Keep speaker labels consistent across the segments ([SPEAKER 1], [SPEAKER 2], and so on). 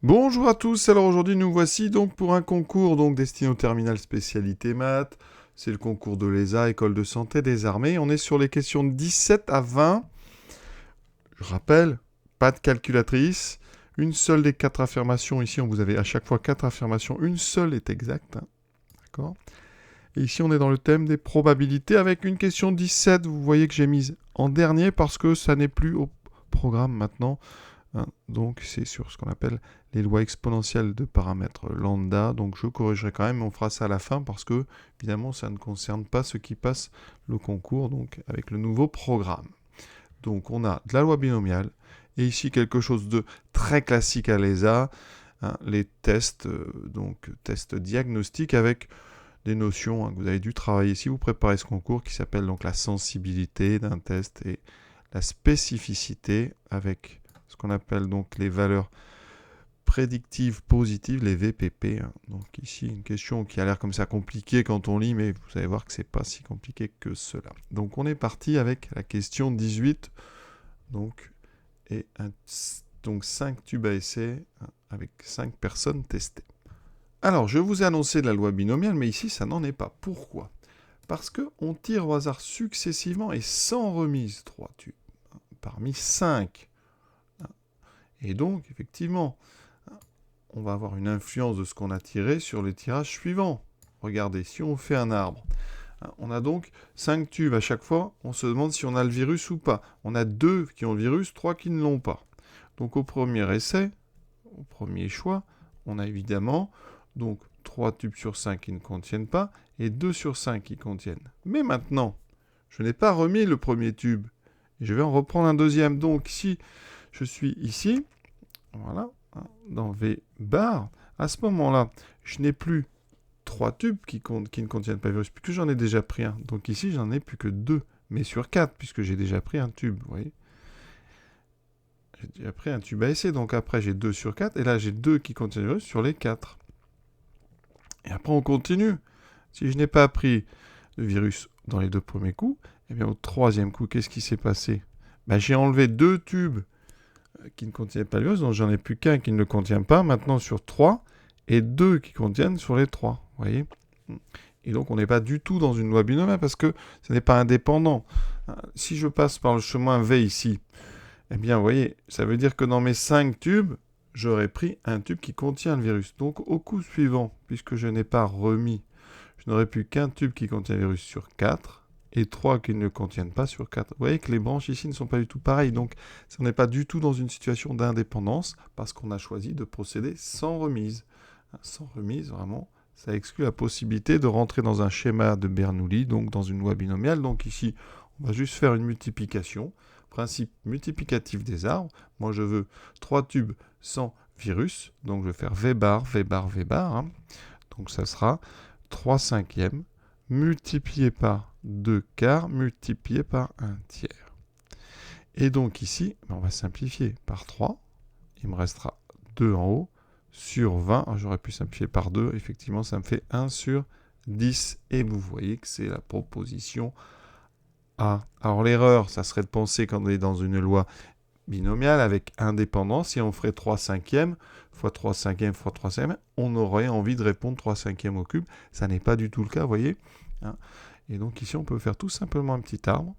[SPEAKER 1] Bonjour à tous, alors aujourd'hui nous voici donc pour un concours destiné au terminal spécialité maths. C'est le concours de l'ESA, École de santé des armées. On est sur les questions de 17 à 20. Je rappelle, pas de calculatrice. Une seule des 4 affirmations, ici vous avez à chaque fois 4 affirmations, une seule est exacte. D'accord. Et ici on est dans le thème des probabilités avec une question 17. Vous voyez que j'ai mise en dernier parce que ça n'est plus au programme maintenant. Donc c'est sur ce qu'on appelle les lois exponentielles de paramètres lambda. Donc je corrigerai quand même, mais on fera ça à la fin parce que évidemment ça ne concerne pas ceux qui passent le concours donc avec le nouveau programme. Donc on a de la loi binomiale et ici quelque chose de très classique à l'ESA, les tests, donc tests diagnostiques avec des notions que vous avez dû travailler si vous préparez ce concours qui s'appelle donc la sensibilité d'un test et la spécificité avec ce qu'on appelle donc les valeurs prédictives positives, les VPP. Donc ici, une question qui a l'air comme ça compliquée quand on lit, mais vous allez voir que c'est pas si compliqué que cela. Donc on est parti avec la question 18, donc, et donc 5 tubes à essai avec 5 personnes testées. Alors, je vous ai annoncé de la loi binomiale, mais ici, ça n'en est pas. Pourquoi? Parce qu'on tire au hasard successivement et sans remise 3 tubes parmi 5. Et donc, effectivement, on va avoir une influence de ce qu'on a tiré sur les tirages suivants. Regardez, si on fait un arbre, on a donc 5 tubes à chaque fois, on se demande si on a le virus ou pas. On a 2 qui ont le virus, 3 qui ne l'ont pas. Donc au premier essai, au premier choix, on a évidemment donc 3 tubes sur 5 qui ne contiennent pas et 2 sur 5 qui contiennent. Mais maintenant, je n'ai pas remis le premier tube. Je vais en reprendre un deuxième. Donc si je suis ici, voilà, dans V bar, à ce moment-là, je n'ai plus 3 tubes qui ne contiennent pas le virus, puisque j'en ai déjà pris un. Donc ici, j'en ai plus que 2, mais sur 4, puisque j'ai déjà pris un tube, vous voyez. J'ai déjà pris un tube à essai, donc après j'ai 2 sur 4, et là j'ai 2 qui contiennent le virus sur les 4. Et après on continue. Si je n'ai pas pris le virus dans les 2 premiers coups, eh bien au troisième coup, qu'est-ce qui s'est passé? J'ai enlevé 2 tubes qui ne contiennent pas le virus, donc j'en ai plus qu'un qui ne le contient pas, maintenant sur 3, et 2 qui contiennent sur les 3, vous voyez. Et donc on n'est pas du tout dans une loi binomiale parce que ce n'est pas indépendant. Si je passe par le chemin V ici, eh bien vous voyez, ça veut dire que dans mes 5 tubes, j'aurais pris un tube qui contient le virus. Donc au coup suivant, puisque je n'ai pas remis, je n'aurai plus qu'un tube qui contient le virus sur 4 et 3 qui ne le contiennent pas sur 4. Vous voyez que les branches ici ne sont pas du tout pareilles. Donc on n'est pas du tout dans une situation d'indépendance parce qu'on a choisi de procéder sans remise. Sans remise, vraiment, ça exclut la possibilité de rentrer dans un schéma de Bernoulli, donc dans une loi binomiale. Donc ici, on va juste faire une multiplication. Principe multiplicatif des arbres. Moi, je veux 3 tubes sans virus. Donc, je vais faire V bar, V bar, V bar. Donc, ça sera 3 cinquièmes multiplié par 2 quarts multiplié par 1 tiers. Et donc ici, on va simplifier par 3. Il me restera 2 en haut sur 20. J'aurais pu simplifier par 2. Effectivement, ça me fait 1 sur 10. Et vous voyez que c'est la proposition A. Alors l'erreur, ça serait de penser qu'on est dans une loi binomiale avec indépendance. Si on ferait 3 cinquièmes fois 3 cinquièmes fois 3 cinquièmes, on aurait envie de répondre 3 cinquièmes au cube. Ça n'est pas du tout le cas, vous voyez. Et donc ici, on peut faire tout simplement un petit arbre.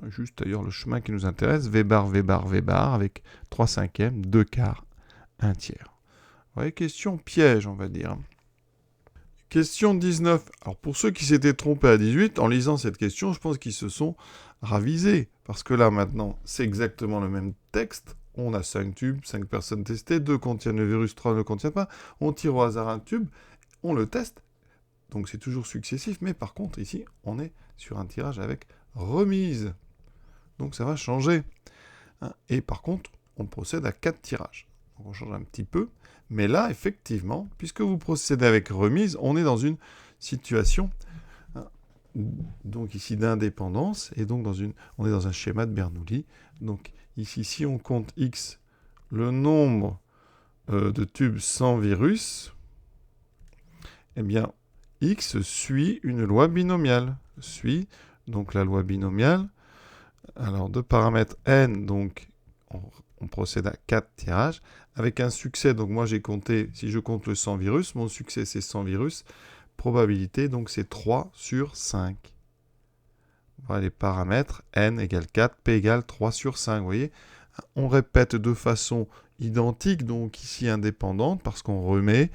[SPEAKER 1] Juste d'ailleurs le chemin qui nous intéresse, V bar, V bar, V bar, avec 3 cinquièmes, 2 quarts, 1 tiers. Vous voyez, question piège, on va dire. Question 19. Alors pour ceux qui s'étaient trompés à 18, en lisant cette question, je pense qu'ils se sont ravisés. Parce que là, maintenant, c'est exactement le même texte. On a 5 tubes, 5 personnes testées, 2 contiennent le virus, 3 ne le contiennent pas. On tire au hasard un tube, on le teste. Donc c'est toujours successif, mais par contre, ici, on est sur un tirage avec remise. Donc ça va changer. Et par contre, on procède à 4 tirages. Donc on change un petit peu. Mais là, effectivement, puisque vous procédez avec remise, on est dans une situation donc ici d'indépendance, et donc on est dans un schéma de Bernoulli. Donc ici, si on compte x, le nombre de tubes sans virus, eh bien, x suit une loi binomiale. Suit donc la loi binomiale. Alors, de paramètres n, donc on procède à 4 tirages. Avec un succès, donc moi j'ai compté, si je compte le 100 virus, mon succès c'est 100 virus. Probabilité, donc c'est 3 sur 5. Voilà les paramètres, n égale 4, p égale 3 sur 5, vous voyez. On répète de façon identique, donc ici indépendante, parce qu'on remet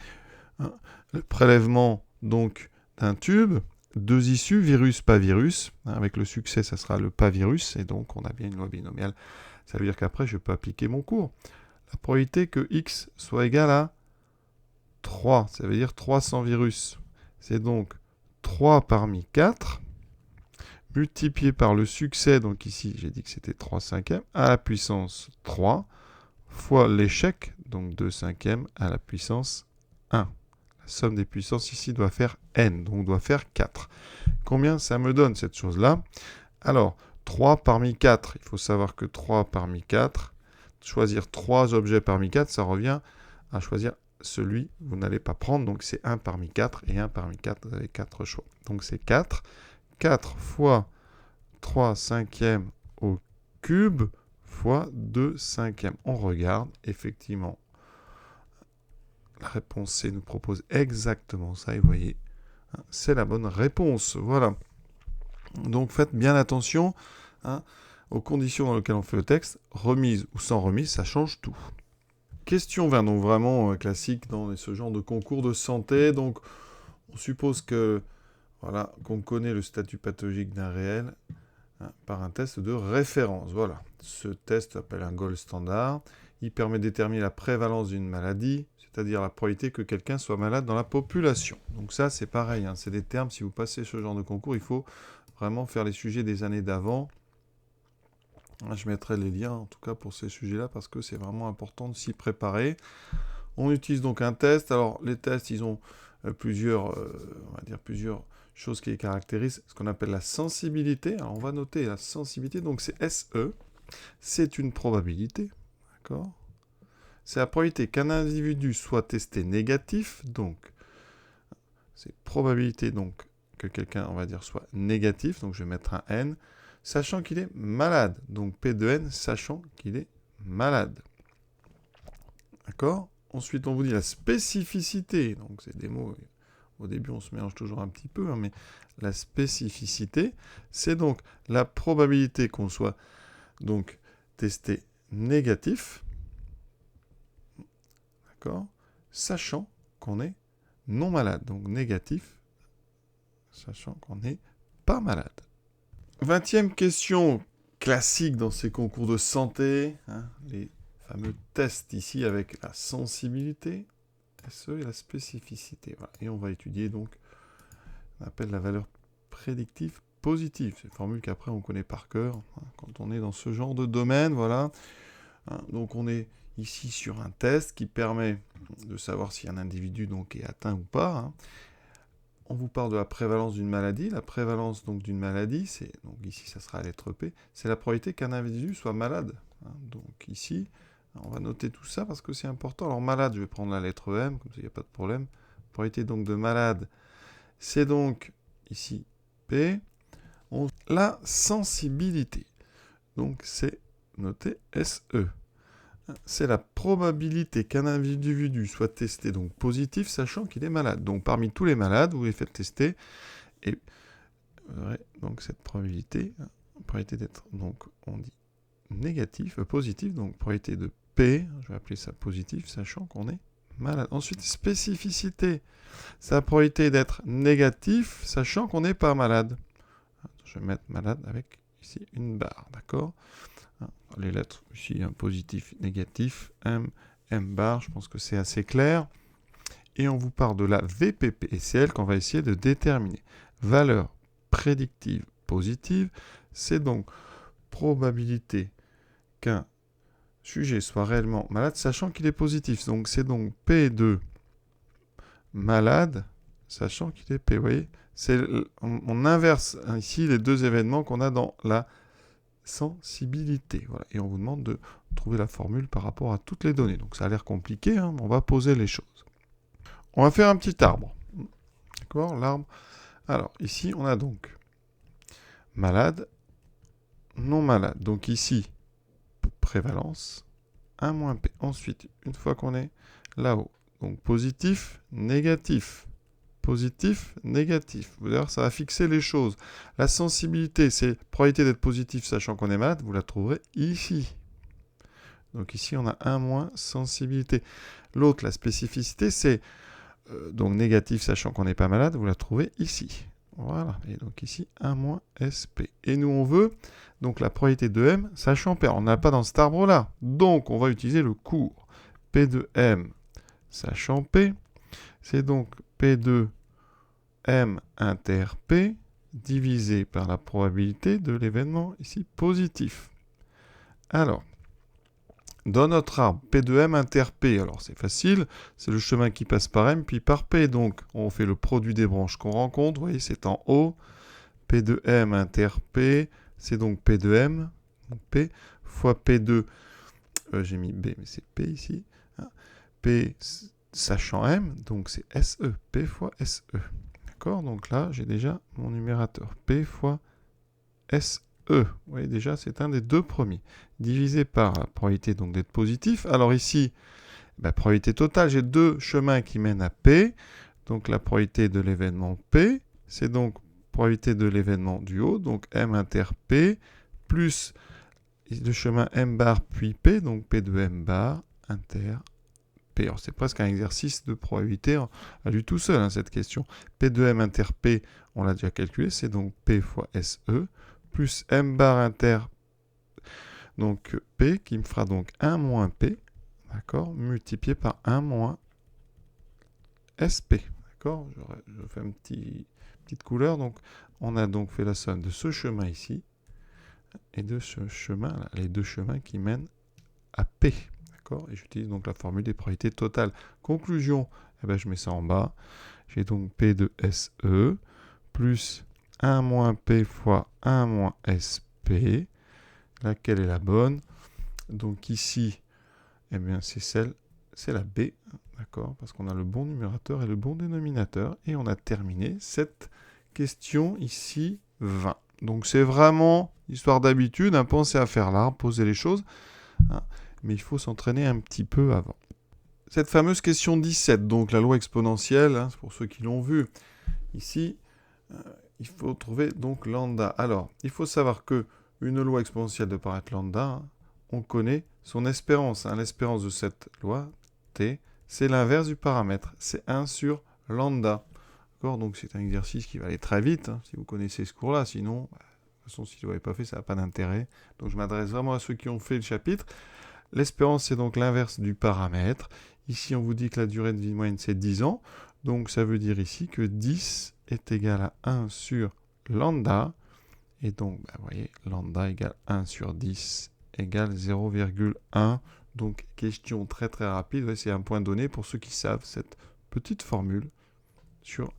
[SPEAKER 1] le prélèvement donc d'un tube, 2 issues, virus, pas virus. Avec le succès, ça sera le pas virus, et donc on a bien une loi binomiale. Ça veut dire qu'après, je peux appliquer mon cours. La probabilité que x soit égal à 3, ça veut dire 300 virus. C'est donc 3 parmi 4, multiplié par le succès, donc ici j'ai dit que c'était 3 cinquièmes, à la puissance 3, fois l'échec, donc 2 cinquièmes, à la puissance 1. La somme des puissances ici doit faire n, donc doit faire 4. Combien ça me donne cette chose-là? Alors, 3 parmi 4, il faut savoir que 3 parmi 4, choisir 3 objets parmi 4, ça revient à choisir celui que vous n'allez pas prendre, donc c'est 1 parmi 4, et 1 parmi 4, vous avez 4 choix. Donc c'est 4. 4 fois 3 cinquièmes au cube fois 2 cinquièmes. On regarde, effectivement, la réponse C nous propose exactement ça, et vous voyez, c'est la bonne réponse. Voilà. Donc faites bien attention aux conditions dans lesquelles on fait le texte. Remise ou sans remise, ça change tout. Question 20, donc vraiment classique dans ce genre de concours de santé. Donc on suppose que voilà, qu'on connaît le statut pathologique d'un réel par un test de référence. Voilà. Ce test s'appelle un gold standard. Il permet de déterminer la prévalence d'une maladie, c'est-à-dire la probabilité que quelqu'un soit malade dans la population. Donc ça, c'est pareil, c'est des termes, si vous passez ce genre de concours, il faut vraiment faire les sujets des années d'avant. Je mettrai les liens, en tout cas, pour ces sujets-là, parce que c'est vraiment important de s'y préparer. On utilise donc un test. Alors, les tests, ils ont plusieurs choses qui les caractérisent, ce qu'on appelle la sensibilité. Alors, on va noter la sensibilité, donc c'est SE. C'est une probabilité, d'accord ? C'est la probabilité qu'un individu soit testé négatif, donc c'est probabilité donc que quelqu'un, on va dire, soit négatif, donc je vais mettre un N, sachant qu'il est malade, donc P de N, sachant qu'il est malade. D'accord ? Ensuite, on vous dit la spécificité, donc c'est des mots, au début on se mélange toujours un petit peu, mais la spécificité, c'est donc la probabilité qu'on soit donc testé négatif, d'accord, sachant qu'on est non malade, donc négatif, sachant qu'on n'est pas malade. 20e question classique dans ces concours de santé, les fameux tests ici avec la sensibilité, SE et la spécificité. Voilà. Et on va étudier donc, on appelle la valeur prédictive positive. C'est une formule qu'après on connaît par cœur quand on est dans ce genre de domaine. Voilà. Donc on est ici sur un test qui permet de savoir si un individu donc, est atteint ou pas. On vous parle de la prévalence d'une maladie. La prévalence donc d'une maladie, c'est donc ici ça sera la lettre P, c'est la probabilité qu'un individu soit malade. Donc ici, on va noter tout ça parce que c'est important. Alors malade, je vais prendre la lettre M, comme ça il n'y a pas de problème. Probabilité donc de malade, c'est donc ici P. La sensibilité, donc c'est noté SE. C'est la probabilité qu'un individu soit testé donc positif, sachant qu'il est malade. Donc parmi tous les malades, vous les faites tester, et donc cette probabilité d'être, donc on dit négatif, positif, donc probabilité de P, je vais appeler ça positif, sachant qu'on est malade. Ensuite, spécificité, c'est la probabilité d'être négatif, sachant qu'on n'est pas malade. Je vais mettre malade avec ici une barre, d'accord ? Les lettres, ici, positif, négatif, M bar, je pense que c'est assez clair. Et on vous parle de la VPP, et c'est elle qu'on va essayer de déterminer. Valeur prédictive positive, c'est donc probabilité qu'un sujet soit réellement malade, sachant qu'il est positif. Donc c'est donc P de malade, sachant qu'il est P. Vous voyez, on inverse ici les deux événements qu'on a dans la sensibilité. Voilà. Et on vous demande de trouver la formule par rapport à toutes les données. Donc ça a l'air compliqué, mais on va poser les choses. On va faire un petit arbre. D'accord, l'arbre. Alors, ici, on a donc malade, non malade. Donc ici, prévalence, 1 moins P. Ensuite, une fois qu'on est là-haut, donc positif, négatif. Positif, négatif. Vous allez voir, ça va fixer les choses. La sensibilité, c'est probabilité d'être positif sachant qu'on est malade, vous la trouverez ici. Donc ici, on a 1 moins sensibilité. L'autre, la spécificité, c'est donc négatif sachant qu'on n'est pas malade, vous la trouvez ici. Voilà, et donc ici, 1 moins SP. Et nous, on veut donc la probabilité de M sachant P. On n'a pas dans cet arbre-là. Donc, on va utiliser le cours. P de M sachant P, c'est donc P de M inter P divisé par la probabilité de l'événement ici positif. Alors, dans notre arbre, P de M inter P, alors c'est facile, c'est le chemin qui passe par M puis par P. Donc, on fait le produit des branches qu'on rencontre, vous voyez, c'est en haut. P de M inter P, c'est donc P de M, donc P, fois P de, j'ai mis B, mais c'est P ici. Hein, P sachant M, donc c'est SE, P fois SE. D'accord? Donc là, j'ai déjà mon numérateur. P fois SE. Vous voyez déjà, c'est un des deux premiers. Divisé par la probabilité donc d'être positif. Alors ici, probabilité totale, j'ai deux chemins qui mènent à P. Donc la probabilité de l'événement P, c'est donc probabilité de l'événement du haut, donc M inter P, plus le chemin M bar puis P, donc P de M bar inter P. Alors c'est presque un exercice de probabilité à lui tout seul, hein, cette question. P de M inter P, on l'a déjà calculé, c'est donc P fois SE, plus M bar inter, donc P, qui me fera donc 1 moins P, d'accord, multiplié par 1 moins SP, d'accord. Je fais une petite couleur, donc on a donc fait la somme de ce chemin ici, et de ce chemin-là, les deux chemins qui mènent à P. Et j'utilise donc la formule des probabilités totales. Conclusion, je mets ça en bas. J'ai donc P de SE plus 1 moins P fois 1 moins SP. Laquelle est la bonne? Donc ici, c'est la B, d'accord, parce qu'on a le bon numérateur et le bon dénominateur. Et on a terminé cette question ici 20. Donc c'est vraiment histoire d'habitude, pensez à faire l'arbre, poser les choses. Hein, mais il faut s'entraîner un petit peu avant. Cette fameuse question 17, donc la loi exponentielle, hein, pour ceux qui l'ont vu, ici, il faut trouver donc lambda. Alors, il faut savoir que une loi exponentielle de paraître lambda, hein, on connaît son espérance. Hein. L'espérance de cette loi, t, c'est l'inverse du paramètre, c'est 1 sur lambda. D'accord? Donc c'est un exercice qui va aller très vite, hein, si vous connaissez ce cours-là, sinon, de toute façon, si vous ne l'avez pas fait, ça n'a pas d'intérêt. Donc je m'adresse vraiment à ceux qui ont fait le chapitre. L'espérance, c'est donc l'inverse du paramètre. Ici, on vous dit que la durée de vie moyenne, c'est 10 ans. Donc, ça veut dire ici que 10 est égal à 1 sur lambda. Et donc, vous voyez, lambda égale 1 sur 10 égale 0,1. Donc, question très très rapide. C'est un point donné pour ceux qui savent cette petite formule sur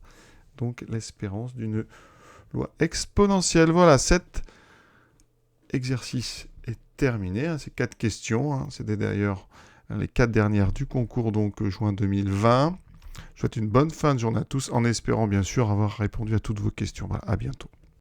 [SPEAKER 1] donc l'espérance d'une loi exponentielle. Voilà, cet exercice est terminé. Hein, ces 4 questions. Hein, c'était d'ailleurs les 4 dernières du concours, donc juin 2020. Je vous souhaite une bonne fin de journée à tous, en espérant bien sûr avoir répondu à toutes vos questions. Voilà, à bientôt.